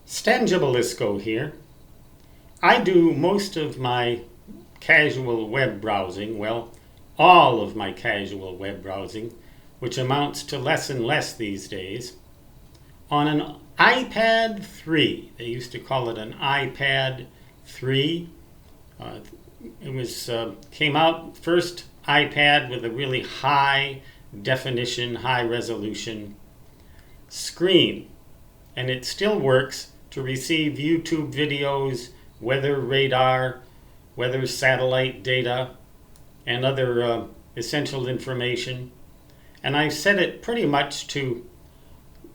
Stangibelisco here. I do most of my casual web browsing, well, all of my casual web browsing, which amounts to less and less these days, on an iPad 3. They used to call it an iPad 3. Came out first iPad with a really high definition, high resolution screen. And it still works to receive YouTube videos, weather radar, weather satellite data, and other essential information. And I've set it pretty much to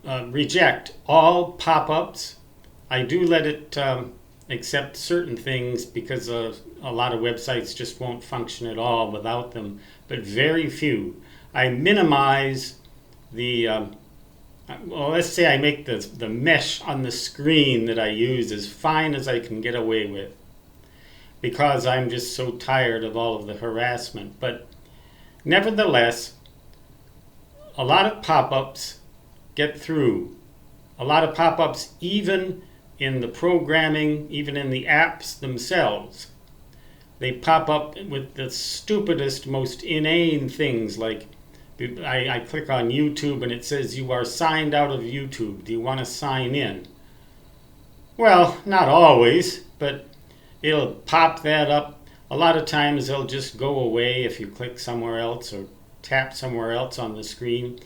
reject all pop-ups. I do let it accept certain things because a lot of websites just won't function at all without them, but very few. I minimize the well, let's say I make the mesh on the screen that I use as fine as I can get away with, because I'm just so tired of all of the harassment. But nevertheless, a lot of pop-ups get through. A lot of pop-ups even in the programming, even in the apps themselves. They pop up with the stupidest, most inane things, like I click on YouTube and it says you are signed out of YouTube. Do you want to sign in? Well, not always, but it'll pop that up. A lot of times they'll just go away if you click somewhere else or tap somewhere else on the screen.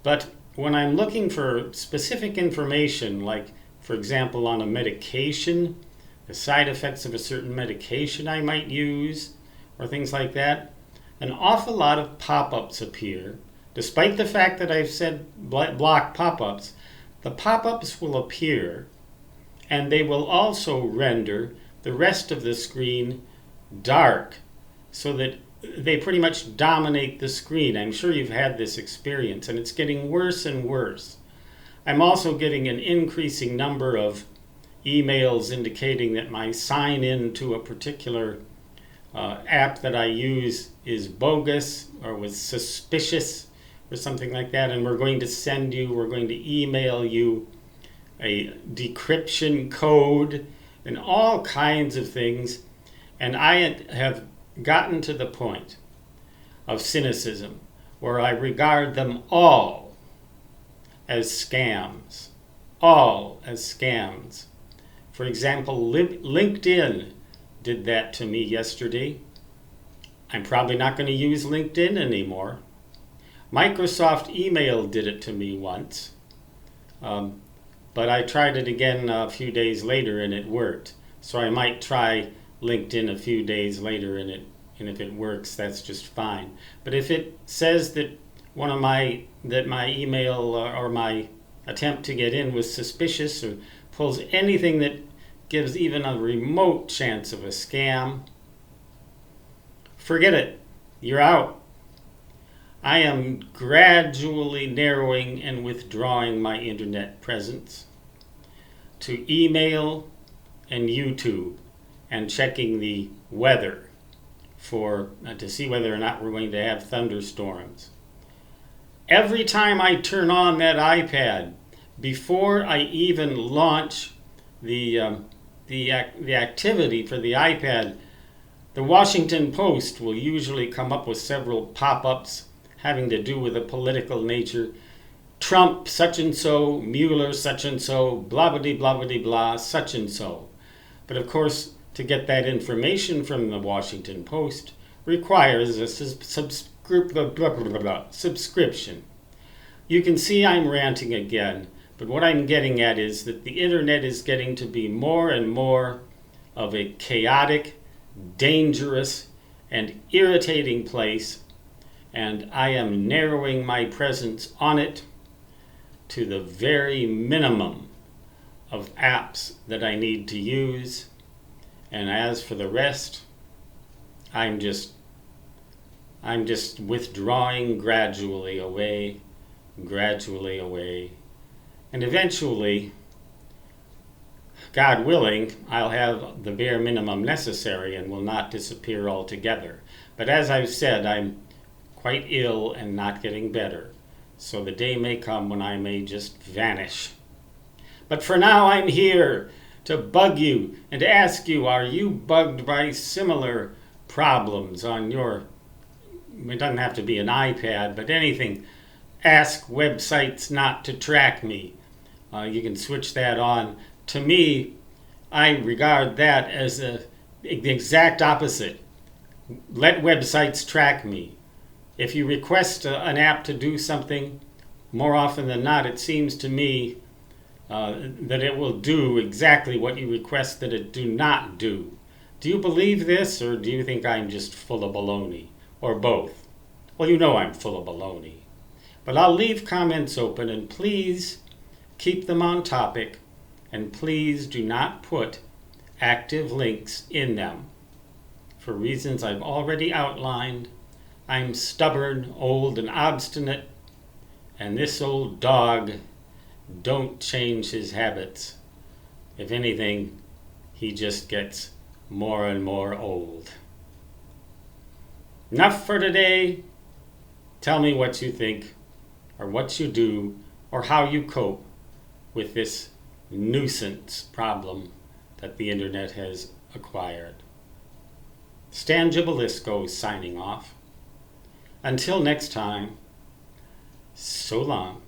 But when I'm looking for specific information, like for example on a medication, the side effects of a certain medication I might use, or things like that, an awful lot of pop-ups appear. Despite the fact that I've said block pop-ups, the pop-ups will appear, and they will also render the rest of the screen dark, so that they pretty much dominate the screen. I'm sure you've had this experience, and it's getting worse and worse. I'm also getting an increasing number of emails indicating that my sign-in to a particular app that I use is bogus or was suspicious or something like that, and we're going to email you a decryption code and all kinds of things. And I have gotten to the point of cynicism where I regard them all as scams. All as scams. For example, LinkedIn did that to me yesterday. I'm probably not going to use LinkedIn anymore. Microsoft email did it to me once, but I tried it again a few days later and it worked. So I might try LinkedIn a few days later and if it works, that's just fine. But if it says that my email or my attempt to get in was suspicious or pulls anything that gives even a remote chance of a scam, forget it. You're out. I am gradually narrowing and withdrawing my internet presence to email and YouTube and checking the weather to see whether or not we're going to have thunderstorms. Every time I turn on that iPad, before I even launch the activity for the iPad, the Washington Post will usually come up with several pop-ups having to do with a political nature. Trump such and so, Mueller such and so, blah blah blah blah blah such and so. But of course, to get that information from the Washington Post requires a subscription. You can see I'm ranting again, but what I'm getting at is that the internet is getting to be more and more of a chaotic, dangerous, and irritating place, and I am narrowing my presence on it to the very minimum of apps that I need to use. And as for the rest, I'm just withdrawing gradually away. And eventually, God willing, I'll have the bare minimum necessary and will not disappear altogether. But as I've said, I'm quite ill and not getting better. So the day may come when I may just vanish. But for now, I'm here to bug you and to ask you, are you bugged by similar problems on your, it doesn't have to be an iPad, but anything. Ask websites not to track me. You can switch that on. To me, I regard that as the exact opposite. Let websites track me. If you request an app to do something, more often than not, it seems to me that it will do exactly what you request that it do not do. Do you believe this, or do you think I'm just full of baloney? Or both? Well, you know I'm full of baloney. But I'll leave comments open, and please keep them on topic, and please do not put active links in them. For reasons I've already outlined, I'm stubborn, old, and obstinate, and this old dog don't change his habits. If anything, he just gets more and more old. Enough for today. Tell me what you think, or what you do, or how you cope with this nuisance problem that the internet has acquired. Stan Gibilisco signing off. Until next time, so long.